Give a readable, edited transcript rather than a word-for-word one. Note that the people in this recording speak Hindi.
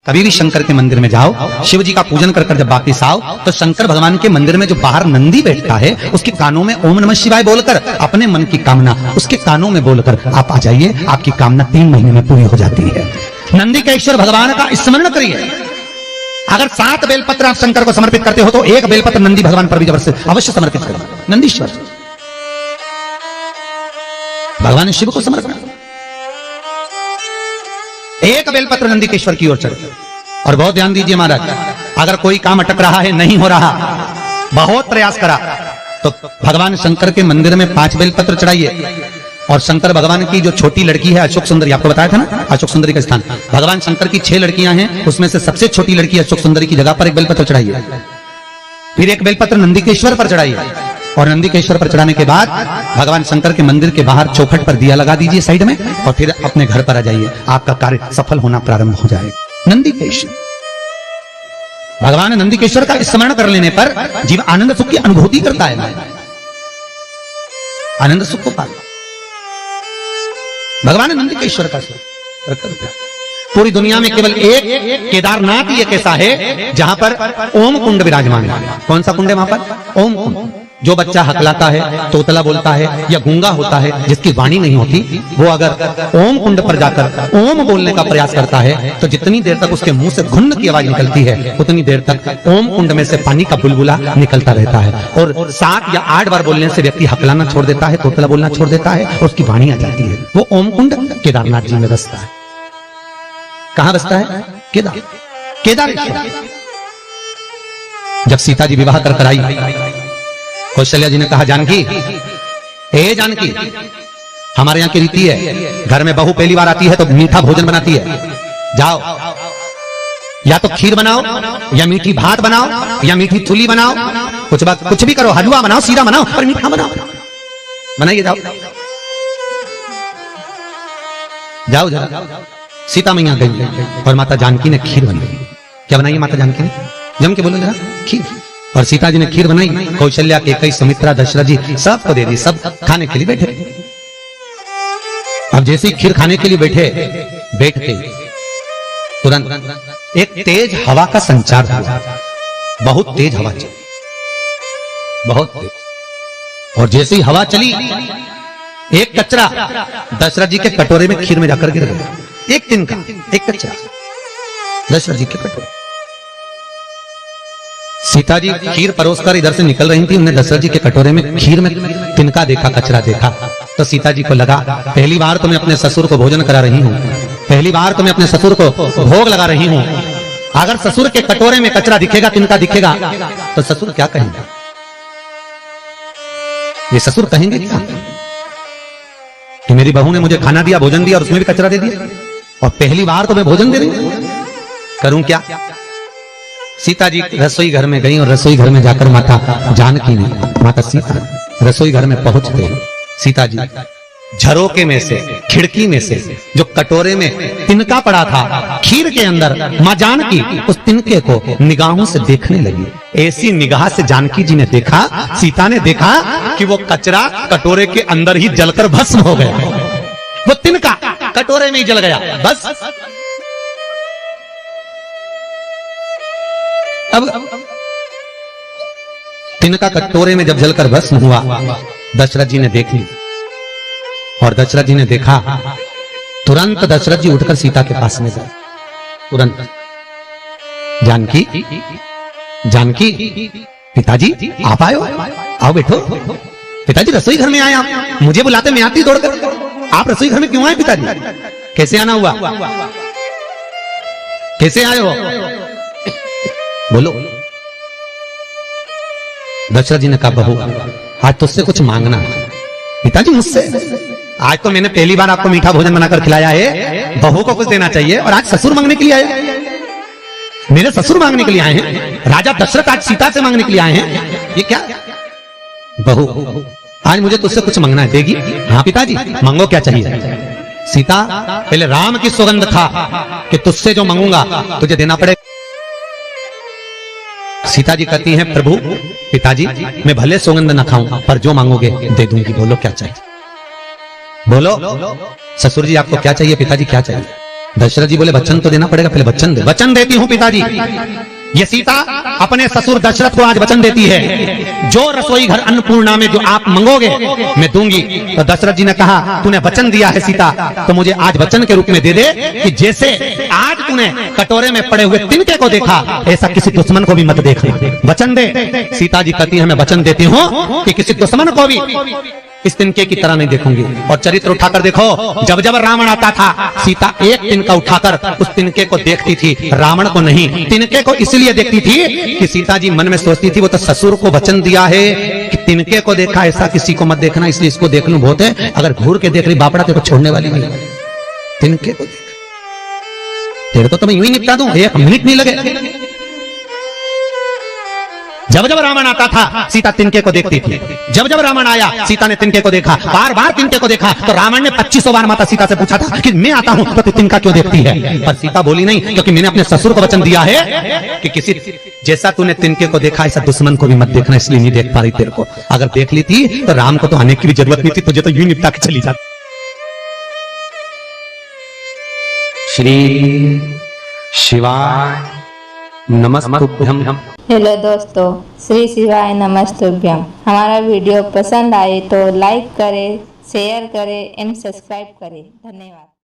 कभी भी शंकर के मंदिर में जाओ, शिव जी का पूजन कर कर जब वापिस आओ तो शंकर भगवान के मंदिर में जो बाहर नंदी बैठता है उसके कानों में ओम नमः शिवाय बोलकर अपने मन की कामना उसके कानों में बोलकर आप आ जाइए, आपकी कामना 3 महीने में पूरी हो जाती है। नंदी के ईश्वर भगवान का स्मरण करिए। अगर 7 बेलपत्र आप शंकर को समर्पित करते हो तो 1 बेलपत्र नंदी भगवान पर भी अवश्य समर्पित करें। नंदीश्वर भगवान शिव को समर्पित, 1 बेलपत्र नंदी के ईश्वर की ओर चढ़े। और बहुत ध्यान दीजिए महाराज, अगर कोई काम अटक रहा है, नहीं हो रहा, बहुत प्रयास करा, तो भगवान शंकर के मंदिर में 5 बेलपत्र चढ़ाइए। और शंकर भगवान की जो छोटी लड़की है अशोक सुंदरी, आपको बताया था ना अशोक सुंदरी का स्थान, भगवान शंकर की 6 लड़कियां हैं, उसमें से सबसे छोटी लड़की अशोक सुंदरी की जगह पर 1 बेलपत्र चढ़ाइए। फिर 1 बेलपत्र नंदी के ईश्वर पर चढ़ाइए। और नंदी के ईश्वर पर चढ़ाने के बाद भगवान शंकर के मंदिर के बाहर चौखट पर दिया लगा दीजिए साइड में, और फिर अपने घर पर आ जाइए, आपका कार्य सफल होना प्रारंभ हो जाएगा। नंदी के ईश्वर भगवान नंदी के ईश्वर का स्मरण कर लेने पर जीव आनंद सुख की अनुभूति करता है, आनंद सुख को पाता। भगवान नंदी के ईश्वर का पूरी दुनिया में केवल एक केदारनाथ ही एक ऐसा है जहां पर ओम कुंड विराजमान है। कौन सा कुंड है वहां पर? ओम कुंड। जो बच्चा हकलाता है, तोतला बोलता है या गूंगा होता है, जिसकी वाणी नहीं होती, वो अगर ओम कुंड पर जाकर ओम बोलने का प्रयास करता है तो जितनी देर तक उसके मुंह से घुन्न की आवाज निकलती है उतनी देर तक ओम कुंड में से पानी का बुलबुला निकलता रहता है। और 7 या 8 बार बोलने से व्यक्ति हकलाना छोड़ देता है, तोतला बोलना छोड़ देता है और उसकी वाणी आ जाती है। वो ओम कुंड केदारनाथ जी में बसता है। कहां बसता है? केदारेश्वर। जब सीता जी विवाह कर आई, कौशल्या जी ने कहा, जानकी, ए जानकी, हमारे यहाँ की रीति है, घर में बहू पहली बार आती है तो मीठा भोजन बनाती है। जाओ, या तो खीर बनाओ, या मीठी भात बनाओ, या मीठी चूली बनाओ, कुछ भी करो, हलवा बनाओ, सीरा बनाओ, पर मीठा बनाओ, बनाइए। जाओ जाओ जरा। सीता मैया गई और माता जानकी ने खीर बनाई। क्या बनाई माता जानकी ने? जम के बोलो जरा। खीर। और सीता जी ने खीर बनाई, कौशल्या के कई, सुमित्रा, दशरथ जी सबको दे दी, सब खाने के लिए बैठे। अब जैसे ही खीर खाने के लिए बैठते तुरंत एक तेज हवा का संचार हुआ। बहुत तेज हवा चली, बहुत तेज। और जैसे ही हवा चली, एक कचरा दशरथ जी के कटोरे में खीर में जाकर गिर गया। एक तिनका, एक कचरा दशरथ जी के कटोरे। सीता जी खीर परोसकर इधर से निकल रही थी, उन्हें दशरथ जी के कटोरे में खीर में तिनका देखा, कचरा देखा, तो सीता जी को लगा, पहली बार तो मैं अपने ससुर को भोजन करा रही हूं, पहली बार तो मैं अपने ससुर को भोग लगा रही हूं। अगर ससुर के कटोरे में कचरा दिखेगा, तिनका दिखेगा, तो ससुर क्या कहेंगे? ये ससुर कहेंगे क्या कि मेरी बहू ने मुझे खाना दिया, भोजन दिया और उसमें भी कचरा दे दिया, और पहली बार तो मैं भोजन दे रही हूं, करूं क्या? सीता जी रसोई घर में गई और रसोई घर में जाकर माता जानकी ने, माता सीता रसोई घर में पहुंचते सीता जी झरोके में से, खिड़की में से जो कटोरे में तिनका पड़ा था खीर के अंदर, मां जानकी उस तिनके को निगाहों से देखने लगी। ऐसी निगाह से जानकी जी ने देखा, सीता ने देखा कि वो कचरा कटोरे के अंदर ही जलकर भस्म हो गया। वो तिनका कटोरे में ही जल गया, बस। अब तिनका कटोरे में जब जलकर भस्म हुआ, दशरथ जी ने देख ली, और दशरथ जी ने देखा, तुरंत दशरथ जी उठकर सीता के पास में गए। तुरंत, जानकी, जानकी, पिताजी आप आए हो, आओ बैठो। पिताजी रसोई घर में आए आप, मुझे बुलाते मैं आती दौड़कर, आप रसोई घर में क्यों आए पिताजी? कैसे आना हुआ? कैसे आए हो? बोलो। दशरथ जी ने कहा, बहू आज तुझसे कुछ मांगना है। पिताजी मुझसे? आज तो मैंने पहली बार आपको मीठा भोजन बनाकर खिलाया है, बहू को कुछ देना चाहिए, और आज ससुर मांगने के लिए आए? मेरे ससुर मांगने के लिए आए हैं, राजा दशरथ आज सीता से मांगने के लिए आए हैं, ये क्या? बहू आज मुझे तुझसे कुछ मांगना है, देगी? हाँ पिताजी, मांगो, क्या चाहिए? सीता, पहले राम की सौगंध खा कि तुझसे जो मांगूंगा तुझे देना पड़ेगा। सीता जी कहती हैं, प्रभु पिताजी मैं भले सौगंध न खाऊं पर जो मांगोगे दे दूंगी, बोलो क्या चाहिए? बोलो। ससुर जी आपको क्या चाहिए? पिताजी क्या चाहिए? दशरथ जी बोले वचन तो देना पड़ेगा, पहले वचन दे। वचन देती हूं पिताजी। ये सीता अपने ससुर दशरथ को आज वचन देती है, जो रसोई घर अन्नपूर्णा में जो आप मंगोगे मैं दूंगी। तो दशरथ जी ने कहा तूने वचन दिया है सीता, तो मुझे आज वचन के रूप में दे दे कि जैसे आज तूने कटोरे में पड़े हुए तिनके को देखा, ऐसा किसी दुश्मन को भी मत देखना। वचन दे। सीता जी कहती है मैं वचन देती हूं कि किसी दुश्मन को भी इस तिनके की तरह नहीं देखूंगी। और चरित्र उठाकर देखो, जब जब रावण आता था सीता एक तिनका उठाकर उस तिनके को देखती थी, रावण को नहीं। तिनके को इसलिए देखती थी कि सीता जी मन में सोचती थी वो तो ससुर को वचन दिया है कि तिनके को देखा, ऐसा किसी को मत देखना, इसलिए इसको देख लूं बहुत है। अगर घूर के देख रही बापड़ा तेरे को छोड़ने वाली नहीं, तिनके को देख, तेरे को तो मैं यूं ही निपटा दूं, एक मिनट नहीं लगे। जब जब रावण आता था सीता तिनके को देखती थी। जब जब रावण आया सीता ने तिनके को देखा, बार बार तिनके को देखा। तो रावण ने 2500 बार माता सीता से पूछा था कि मैं आता हूं तो तू तिनका क्यों देखती है, पर सीता बोली नहीं, क्योंकि मैंने अपने ससुर को वचन दिया है कि किसी जैसा तूने तिनके को देखा ऐसा दुश्मन को भी मत देखना, इसलिए नहीं देख पा रही तेरे को। अगर देख ली थी तो राम को तो आने की भी जरूरत नहीं थी, तुझे तो यूं निपटा के चली जाती। श्री शिवाय नमस्तुभ्यम। हेलो दोस्तों, श्री शिवाय नमस्तुभ्यम। हमारा वीडियो पसंद आए तो लाइक करें, शेयर करें एंड सब्सक्राइब करें। धन्यवाद।